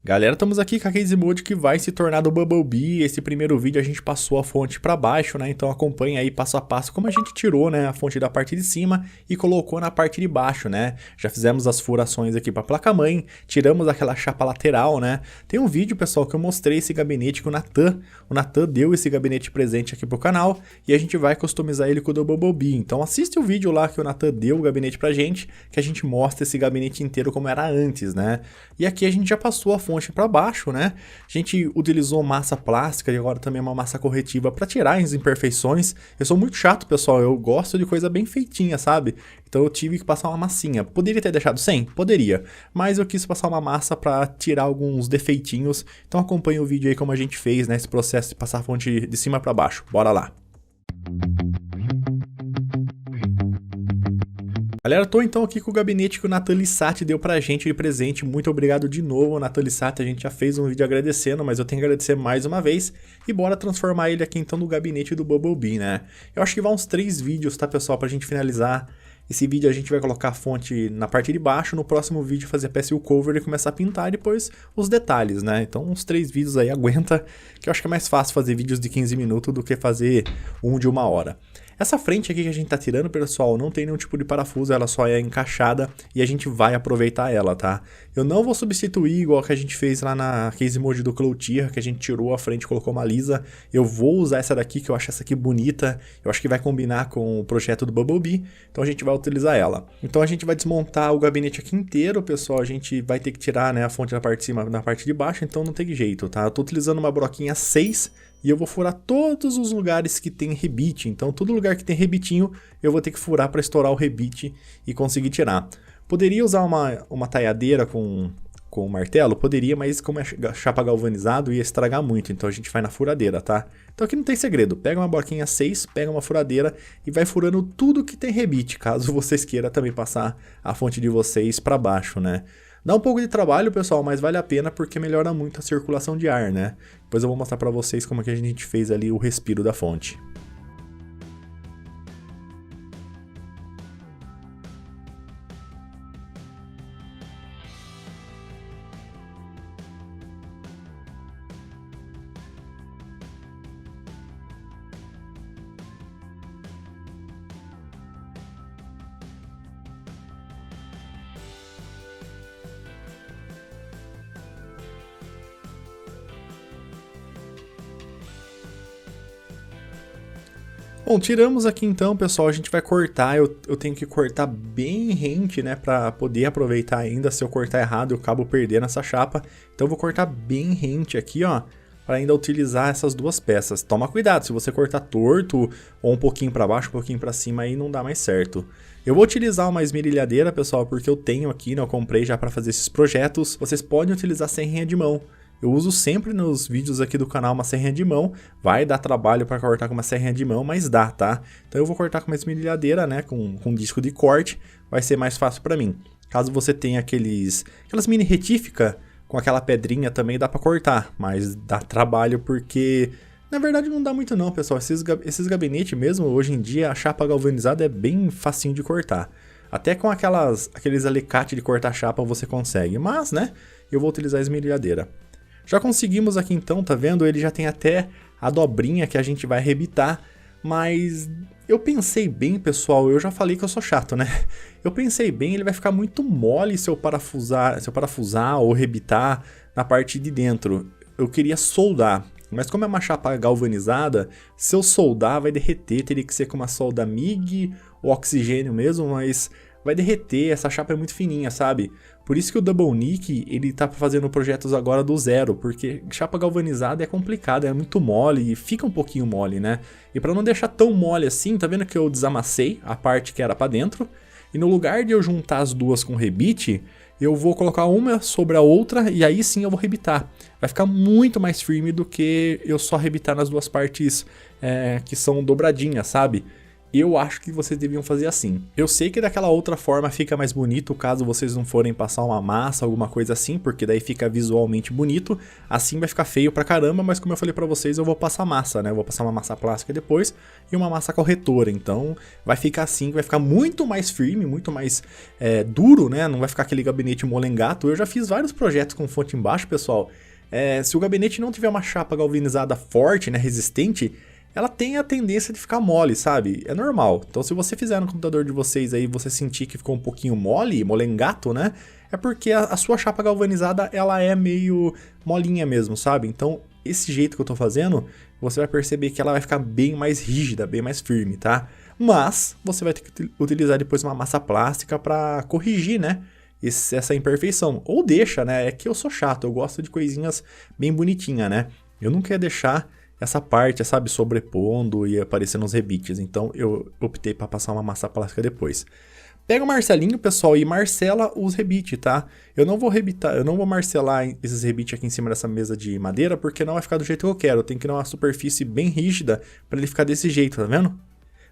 Galera, estamos aqui com a Case Mode que vai se tornar do Bumblebee. Esse primeiro vídeo a gente passou a fonte para baixo, né? Então acompanha aí passo a passo como a gente tirou, né, a fonte da parte de cima e colocou na parte de baixo, né? Já fizemos as furações aqui para a placa-mãe, tiramos aquela chapa lateral, né? Tem um vídeo, pessoal, que eu mostrei esse gabinete com o Natan deu esse gabinete presente aqui pro canal e a gente vai customizar ele com o do Bumblebee. Então assiste o vídeo lá que o Natan deu o gabinete pra gente, que a gente mostra esse gabinete inteiro como era antes, né? E aqui a gente já passou a fonte para baixo, né? A gente utilizou massa plástica e agora também uma massa corretiva para tirar as imperfeições. Eu sou muito chato, pessoal, eu gosto de coisa bem feitinha, sabe? Então eu tive que passar uma massinha. Poderia ter deixado sem? Poderia. Mas eu quis passar uma massa para tirar alguns defeitinhos. Então acompanha o vídeo aí como a gente fez, né? Esse processo de passar a fonte de cima para baixo. Bora lá! Galera, tô então aqui com o gabinete que o Natan Lissati deu pra gente de presente. Muito obrigado de novo, Natan Lissati. A gente já fez um vídeo agradecendo, mas eu tenho que agradecer mais uma vez. E bora transformar ele aqui então no gabinete do Bumblebee, né? Eu acho que vai uns 3 vídeos, tá, pessoal, pra gente finalizar. Esse vídeo a gente vai colocar a fonte na parte de baixo, no próximo vídeo fazer a PSU cover e começar a pintar e depois os detalhes, né? Então uns 3 vídeos aí, aguenta, que eu acho que é mais fácil fazer vídeos de 15 minutos do que fazer um de 1 hora. Essa frente aqui que a gente tá tirando, pessoal, não tem nenhum tipo de parafuso, ela só é encaixada e a gente vai aproveitar ela, tá? Eu não vou substituir igual que a gente fez lá na Case Mode do Cloutier, que a gente tirou a frente e colocou uma lisa. Eu vou usar essa daqui, que eu acho essa aqui bonita, eu acho que vai combinar com o projeto do Bumblebee, então a gente vai utilizar ela. Então a gente vai desmontar o gabinete aqui inteiro, pessoal, a gente vai ter que tirar, né, a fonte da parte de cima na parte de baixo, então não tem jeito, tá? Eu tô utilizando uma broquinha 6, e eu vou furar todos os lugares que tem rebite. Então, todo lugar que tem rebitinho, eu vou ter que furar para estourar o rebite e conseguir tirar. Poderia usar uma talhadeira com um martelo? Poderia, mas como é chapa galvanizado, ia estragar muito. Então, a gente vai na furadeira, tá? Então, aqui não tem segredo. Pega uma bloquinha 6, pega uma furadeira e vai furando tudo que tem rebite, caso vocês queiram também passar a fonte de vocês para baixo, né? Dá um pouco de trabalho, pessoal, mas vale a pena porque melhora muito a circulação de ar, né? Depois eu vou mostrar pra vocês como é que a gente fez ali o respiro da fonte. Bom, tiramos aqui então, pessoal, a gente vai cortar, eu tenho que cortar bem rente, né, pra poder aproveitar ainda. Se eu cortar errado, eu acabo perdendo essa chapa, então eu vou cortar bem rente aqui, ó, para ainda utilizar essas duas peças. Toma cuidado, se você cortar torto, ou um pouquinho para baixo, um pouquinho para cima, aí não dá mais certo. Eu vou utilizar uma esmerilhadeira, pessoal, porque eu tenho aqui, né, eu comprei já para fazer esses projetos. Vocês podem utilizar serrinha de mão. Eu uso sempre nos vídeos aqui do canal uma serrinha de mão, vai dar trabalho para cortar com uma serrinha de mão, mas dá, tá? Então eu vou cortar com uma esmerilhadeira, né, com disco de corte, vai ser mais fácil para mim. Caso você tenha aquelas mini retífica com aquela pedrinha também dá para cortar, mas dá trabalho porque na verdade não dá muito não, pessoal. Esses gabinetes mesmo, hoje em dia a chapa galvanizada é bem facinho de cortar. Até com aqueles alicates de cortar chapa você consegue, mas, né, eu vou utilizar a esmerilhadeira. Já conseguimos aqui então, tá vendo? Ele já tem até a dobrinha que a gente vai arrebitar, mas eu pensei bem, pessoal, eu já falei que eu sou chato, né? Eu pensei bem, ele vai ficar muito mole se eu parafusar ou arrebitar na parte de dentro. Eu queria soldar, mas como é uma chapa galvanizada, se eu soldar vai derreter, teria que ser com uma solda MIG ou oxigênio mesmo, mas vai derreter, essa chapa é muito fininha, sabe? Por isso que o Double Nick, ele tá fazendo projetos agora do zero, porque chapa galvanizada é complicada, é muito mole e fica um pouquinho mole, né? E pra não deixar tão mole assim, tá vendo que eu desamassei a parte que era pra dentro? E no lugar de eu juntar as duas com rebite, eu vou colocar uma sobre a outra e aí sim eu vou rebitar. Vai ficar muito mais firme do que eu só rebitar nas duas partes que são dobradinhas, sabe? Eu acho que vocês deviam fazer assim. Eu sei que daquela outra forma fica mais bonito caso vocês não forem passar uma massa, alguma coisa assim, porque daí fica visualmente bonito. Assim vai ficar feio pra caramba, mas como eu falei pra vocês, eu vou passar massa, né? Eu vou passar uma massa plástica depois e uma massa corretora. Então vai ficar assim, vai ficar muito mais firme, muito mais duro, né? Não vai ficar aquele gabinete molengato. Eu já fiz vários projetos com fonte embaixo, pessoal. Se o gabinete não tiver uma chapa galvanizada forte, né, resistente, ela tem a tendência de ficar mole, sabe? É normal. Então se você fizer no computador de vocês aí, você sentir que ficou um pouquinho mole, molengato, né? É porque a sua chapa galvanizada, ela é meio molinha mesmo, sabe? Então esse jeito que eu tô fazendo, você vai perceber que ela vai ficar bem mais rígida, bem mais firme, tá? Mas você vai ter que utilizar depois uma massa plástica pra corrigir, né? Essa imperfeição. Ou deixa, né? É que eu sou chato, eu gosto de coisinhas bem bonitinhas, né? Eu não quero deixar essa parte, sabe, sobrepondo e aparecendo os rebites. Então eu optei para passar uma massa plástica depois. Pega o marcelinho, pessoal, e marcela os rebites, tá? Eu não vou rebitar, eu não vou marcelar esses rebites aqui em cima dessa mesa de madeira, porque não vai ficar do jeito que eu quero. Eu tenho que dar uma superfície bem rígida para ele ficar desse jeito, tá vendo?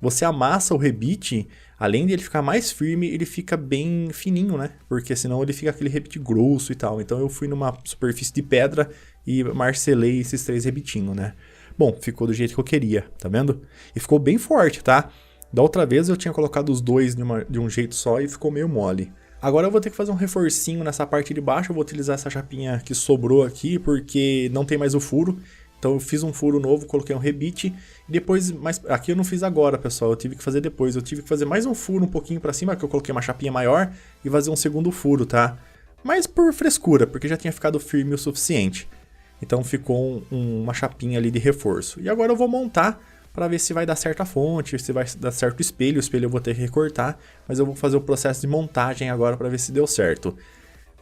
Você amassa o rebite, além de ele ficar mais firme, ele fica bem fininho, né? Porque senão ele fica aquele rebite grosso e tal. Então eu fui numa superfície de pedra e marcelei esses 3 rebitinhos, né? Bom, ficou do jeito que eu queria, tá vendo? E ficou bem forte, tá? Da outra vez eu tinha colocado os dois de um jeito só e ficou meio mole. Agora eu vou ter que fazer um reforcinho nessa parte de baixo. Eu vou utilizar essa chapinha que sobrou aqui, porque não tem mais o furo. Então eu fiz um furo novo, coloquei um rebite, e depois, mas aqui eu não fiz agora, pessoal, eu tive que fazer depois. Eu tive que fazer mais um furo um pouquinho pra cima, que eu coloquei uma chapinha maior, e fazer um segundo furo, tá? Mas por frescura, porque já tinha ficado firme o suficiente. Então ficou uma chapinha ali de reforço. E agora eu vou montar para ver se vai dar certo a fonte, se vai dar certo o espelho. O espelho eu vou ter que recortar, mas eu vou fazer o processo de montagem agora para ver se deu certo.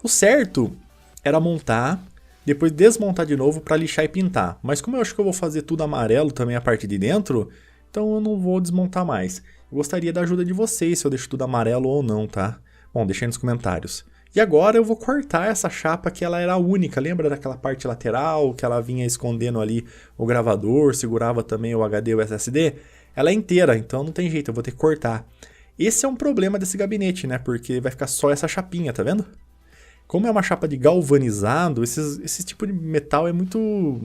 O certo era montar, depois desmontar de novo para lixar e pintar. Mas como eu acho que eu vou fazer tudo amarelo também a parte de dentro, então eu não vou desmontar mais. Eu gostaria da ajuda de vocês se eu deixo tudo amarelo ou não, tá? Bom, deixa aí nos comentários. E agora eu vou cortar essa chapa que ela era única. Lembra daquela parte lateral que ela vinha escondendo ali o gravador, segurava também o HD e o SSD? Ela é inteira, então não tem jeito, eu vou ter que cortar. Esse é um problema desse gabinete, né? Porque vai ficar só essa chapinha, tá vendo? Como é uma chapa de galvanizado, esse tipo de metal é muito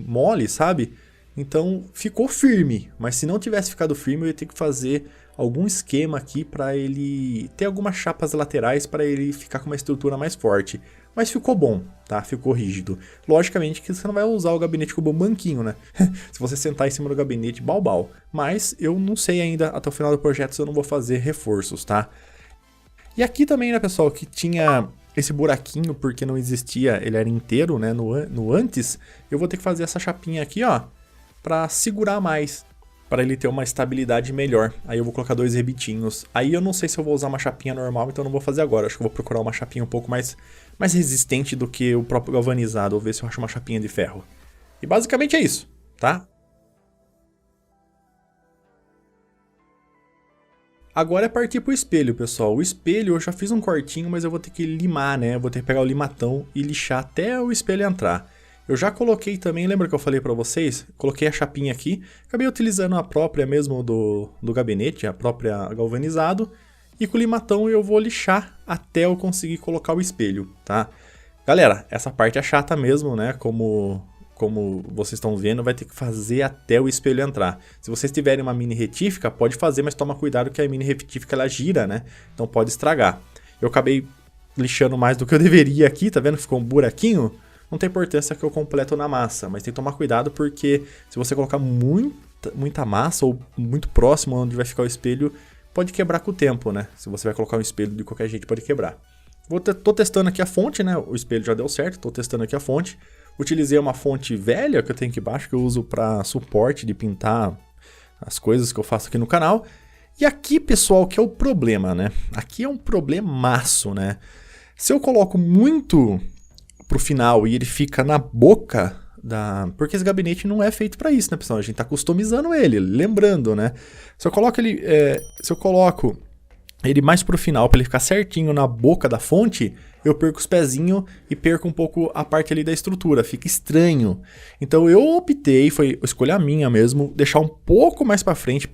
mole, sabe? Então ficou firme, mas se não tivesse ficado firme eu ia ter que fazer algum esquema aqui para ele ter algumas chapas laterais para ele ficar com uma estrutura mais forte. Mas ficou bom, tá? Ficou rígido. Logicamente que você não vai usar o gabinete como um banquinho, né? Se você sentar em cima do gabinete, balbal. Mas eu não sei ainda, até o final do projeto, se eu não vou fazer reforços, tá? E aqui também, né, pessoal, que tinha esse buraquinho porque não existia, ele era inteiro, né, no antes, eu vou ter que fazer essa chapinha aqui, ó, para segurar mais, para ele ter uma estabilidade melhor. Aí eu vou colocar 2 rebitinhos. Aí eu não sei se eu vou usar uma chapinha normal, então eu não vou fazer agora. Acho que eu vou procurar uma chapinha um pouco mais resistente do que o próprio galvanizado. Vou ver se eu acho uma chapinha de ferro. E basicamente é isso, tá? Agora é partir pro espelho, pessoal. O espelho eu já fiz um cortinho, mas eu vou ter que limar, né? Eu vou ter que pegar o limatão e lixar até o espelho entrar. Eu já coloquei também, lembra que eu falei pra vocês? Coloquei a chapinha aqui, acabei utilizando a própria mesmo do gabinete, a própria galvanizado. E com o limatão eu vou lixar até eu conseguir colocar o espelho, tá? Galera, essa parte é chata mesmo, né? Como vocês estão vendo, vai ter que fazer até o espelho entrar. Se vocês tiverem uma mini retífica, pode fazer, mas toma cuidado que a mini retífica ela gira, né? Então pode estragar. Eu acabei lixando mais do que eu deveria aqui, tá vendo? Ficou um buraquinho. Não tem importância que eu completo na massa, mas tem que tomar cuidado porque se você colocar muita massa ou muito próximo onde vai ficar o espelho, pode quebrar com o tempo, né? Se você vai colocar um espelho de qualquer jeito, pode quebrar. Tô testando aqui a fonte, né? O espelho já deu certo, tô testando aqui a fonte. Utilizei uma fonte velha que eu tenho aqui embaixo, que eu uso para suporte de pintar as coisas que eu faço aqui no canal. E aqui, pessoal, que é o problema, né? Aqui é um problemaço, né? Se eu coloco muito pro final e ele fica na boca da... Porque esse gabinete não é feito para isso, né, pessoal? A gente tá customizando ele, lembrando, né? Se eu coloco ele mais pro final, para ele ficar certinho na boca da fonte, eu perco os pezinhos e perco um pouco a parte ali da estrutura, fica estranho. Então eu optei, foi escolha minha mesmo, deixar um pouco mais para frente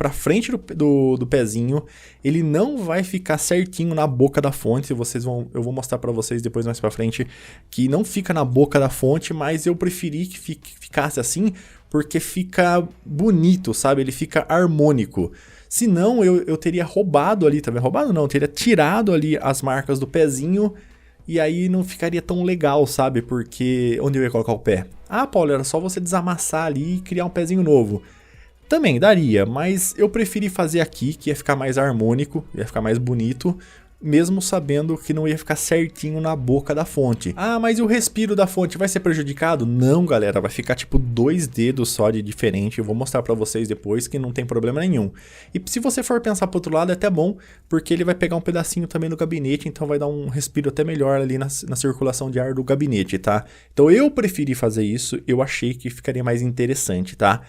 do pezinho. Ele não vai ficar certinho na boca da fonte, eu vou mostrar para vocês depois mais para frente que não fica na boca da fonte, mas eu preferi que ficasse assim, porque fica bonito, sabe? Ele fica harmônico. Se não, eu teria roubado ali, tá vendo? Roubado não, eu teria tirado ali as marcas do pezinho e aí não ficaria tão legal, sabe? Porque onde eu ia colocar o pé? Ah, Paulo, era só você desamassar ali e criar um pezinho novo. Também daria, mas eu preferi fazer aqui, que ia ficar mais harmônico, ia ficar mais bonito, mesmo sabendo que não ia ficar certinho na boca da fonte. Ah, mas e o respiro da fonte vai ser prejudicado? Não, galera, vai ficar tipo 2 dedos só de diferente. Eu vou mostrar pra vocês depois que não tem problema nenhum. E se você for pensar pro outro lado é até bom, porque ele vai pegar um pedacinho também no gabinete, então vai dar um respiro até melhor ali na circulação de ar do gabinete, tá? Então eu preferi fazer isso, eu achei que ficaria mais interessante, tá?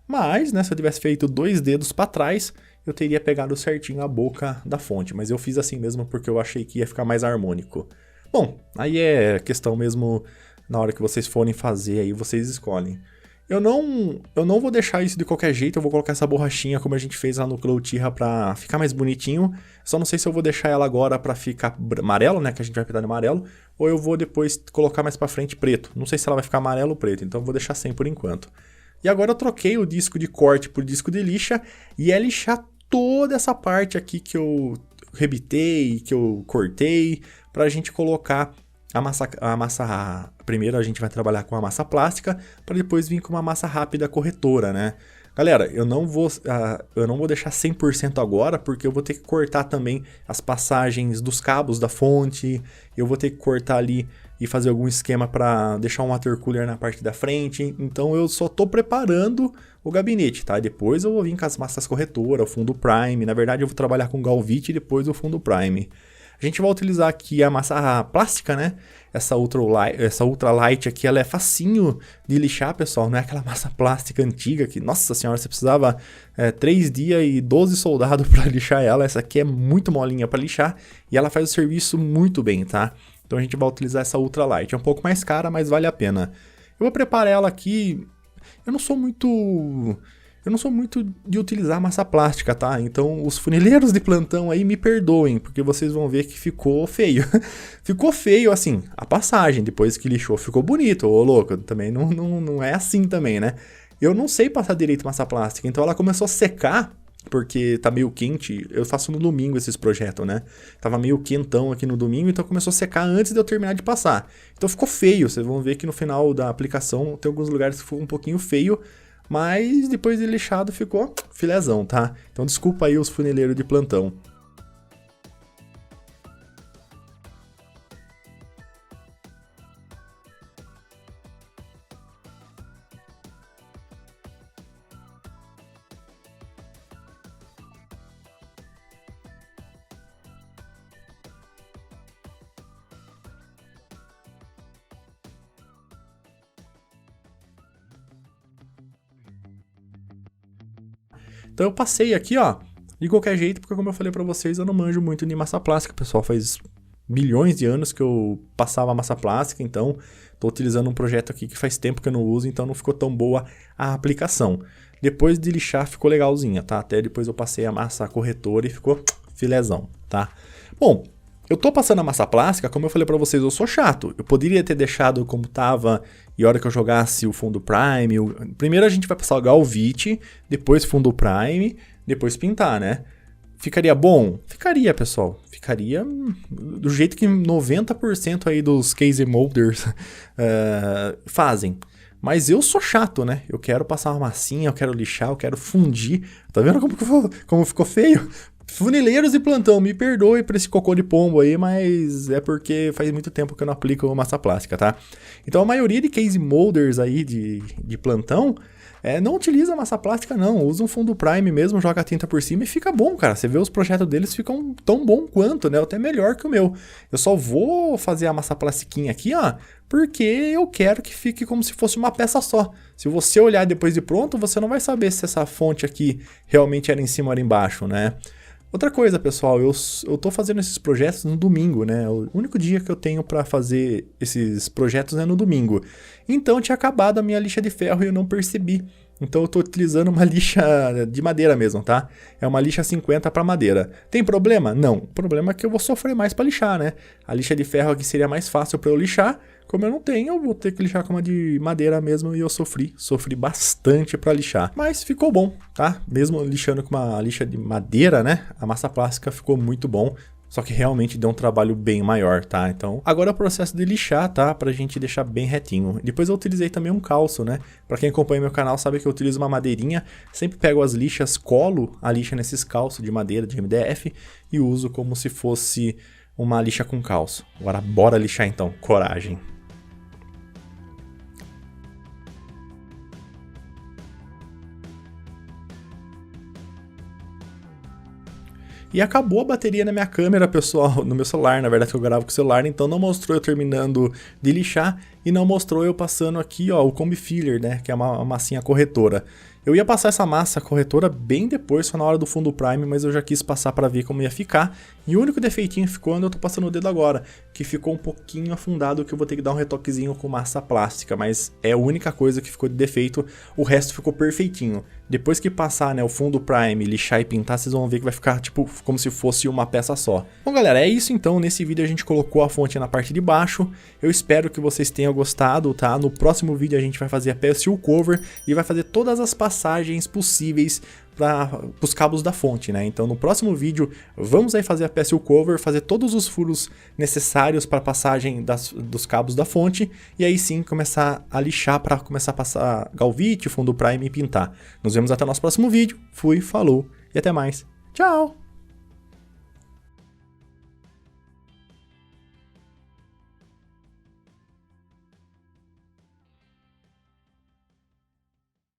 Mas, né, se eu tivesse feito 2 dedos pra trás, eu teria pegado certinho a boca da fonte, mas eu fiz assim mesmo porque eu achei que ia ficar mais harmônico. Bom, aí é questão mesmo, na hora que vocês forem fazer, aí vocês escolhem. Eu não vou deixar isso de qualquer jeito, eu vou colocar essa borrachinha como a gente fez lá no Cloutira pra ficar mais bonitinho. Só não sei se eu vou deixar ela agora pra ficar amarelo, né, que a gente vai pintar de amarelo, ou eu vou depois colocar mais pra frente preto. Não sei se ela vai ficar amarelo ou preto, então eu vou deixar sem por enquanto. E agora eu troquei o disco de corte por disco de lixa e é lixar toda essa parte aqui que eu rebitei, que eu cortei, pra gente colocar a massa. Primeiro a gente vai trabalhar com a massa plástica, para depois vir com uma massa rápida corretora, né? Galera, eu não vou deixar 100% agora, porque eu vou ter que cortar também as passagens dos cabos da fonte, eu vou ter que cortar ali e fazer algum esquema para deixar um water cooler na parte da frente, então eu só tô preparando o gabinete, tá? Depois eu vou vir com as massas corretoras, o fundo prime, na verdade eu vou trabalhar com Galvite e depois o fundo prime. A gente vai utilizar aqui a massa plástica, né? Essa ultralight aqui, ela é facinho de lixar, pessoal. Não é aquela massa plástica antiga que, nossa senhora, você precisava 3 dias e 12 soldados para lixar ela. Essa aqui é muito molinha para lixar e ela faz o serviço muito bem, tá? Então a gente vai utilizar essa ultralight. É um pouco mais cara, mas vale a pena. Eu vou preparar ela aqui. Eu não sou muito de utilizar massa plástica, tá? Então os funileiros de plantão aí me perdoem, porque vocês vão ver que ficou feio. Ficou feio, assim, a passagem, depois que lixou, ficou bonito, ô louco, também não é assim também, né? Eu não sei passar direito massa plástica, então ela começou a secar, porque tá meio quente, eu faço no domingo esses projetos, né? Tava meio quentão aqui no domingo, então começou a secar antes de eu terminar de passar. Então ficou feio, vocês vão ver que no final da aplicação tem alguns lugares que ficou um pouquinho feio, mas depois de lixado ficou filézão, tá? Então desculpa aí os funileiros de plantão. Então eu passei aqui, ó, de qualquer jeito, porque como eu falei pra vocês, eu não manjo muito de massa plástica, pessoal. Faz milhões de anos que eu passava massa plástica, então tô utilizando um projeto aqui que faz tempo que eu não uso, então não ficou tão boa a aplicação. Depois de lixar ficou legalzinha, tá? Até depois eu passei a massa corretora e ficou filézão, tá? Bom, eu tô passando a massa plástica, como eu falei pra vocês, eu sou chato. Eu poderia ter deixado como tava e a hora que eu jogasse o fundo prime... Primeiro a gente vai passar o Galvite, depois fundo prime, depois pintar, né? Ficaria bom? Ficaria, pessoal. Ficaria do jeito que 90% aí dos case molders fazem. Mas eu sou chato, né? Eu quero passar uma massinha, eu quero lixar, eu quero fundir. Tá vendo como ficou feio? Funileiros de plantão, me perdoe por esse cocô de pombo aí, mas é porque faz muito tempo que eu não aplico massa plástica, tá? Então a maioria de case molders aí de plantão não utiliza massa plástica não, usa um fundo prime mesmo, joga a tinta por cima e fica bom, cara. Você vê os projetos deles ficam tão bom quanto, né? Até melhor que o meu. Eu só vou fazer a massa plastiquinha aqui, ó, porque eu quero que fique como se fosse uma peça só. Se você olhar depois de pronto, você não vai saber se essa fonte aqui realmente era em cima ou era embaixo, né? Outra coisa, pessoal, eu tô fazendo esses projetos no domingo, né? O único dia que eu tenho para fazer esses projetos é no domingo. Então tinha acabado a minha lixa de ferro e eu não percebi. Então eu tô utilizando uma lixa de madeira mesmo, tá? É uma lixa 50 para madeira. Tem problema? Não. O problema é que eu vou sofrer mais para lixar, né? A lixa de ferro aqui seria mais fácil para eu lixar. Como eu não tenho, eu vou ter que lixar com uma de madeira mesmo e eu sofri bastante para lixar. Mas ficou bom, tá? Mesmo lixando com uma lixa de madeira, né? A massa plástica ficou muito bom. Só que realmente deu um trabalho bem maior, tá? Então, agora é o processo de lixar, tá? Pra gente deixar bem retinho. Depois eu utilizei também um calço, né? Pra quem acompanha meu canal sabe que eu utilizo uma madeirinha. Sempre pego as lixas, colo a lixa nesses calços de madeira, de MDF, e uso como se fosse uma lixa com calço. Agora bora lixar então, coragem. E acabou a bateria na minha câmera, pessoal, no meu celular, na verdade que eu gravo com o celular, então não mostrou eu terminando de lixar e não mostrou eu passando aqui, ó, o Combi Filler, né, que é uma massinha corretora. Eu ia passar essa massa corretora bem depois, só na hora do fundo prime, mas eu já quis passar para ver como ia ficar. E o único defeitinho ficou onde eu tô passando o dedo agora, que ficou um pouquinho afundado, que eu vou ter que dar um retoquezinho com massa plástica, mas é a única coisa que ficou de defeito, o resto ficou perfeitinho. Depois que passar, né, o fundo prime, lixar e pintar, vocês vão ver que vai ficar tipo como se fosse uma peça só. Bom, galera, é isso então. Nesse vídeo a gente colocou a fonte na parte de baixo. Eu espero que vocês tenham gostado, tá? No próximo vídeo a gente vai fazer a PSU cover e vai fazer todas as passagens possíveis para os cabos da fonte, né? Então no próximo vídeo vamos aí fazer a PSU cover, fazer todos os furos necessários para a passagem dos cabos da fonte e aí sim começar a lixar para começar a passar galvite, fundo prime e pintar. Nos vemos até o nosso próximo vídeo. Fui, falou e até mais. Tchau!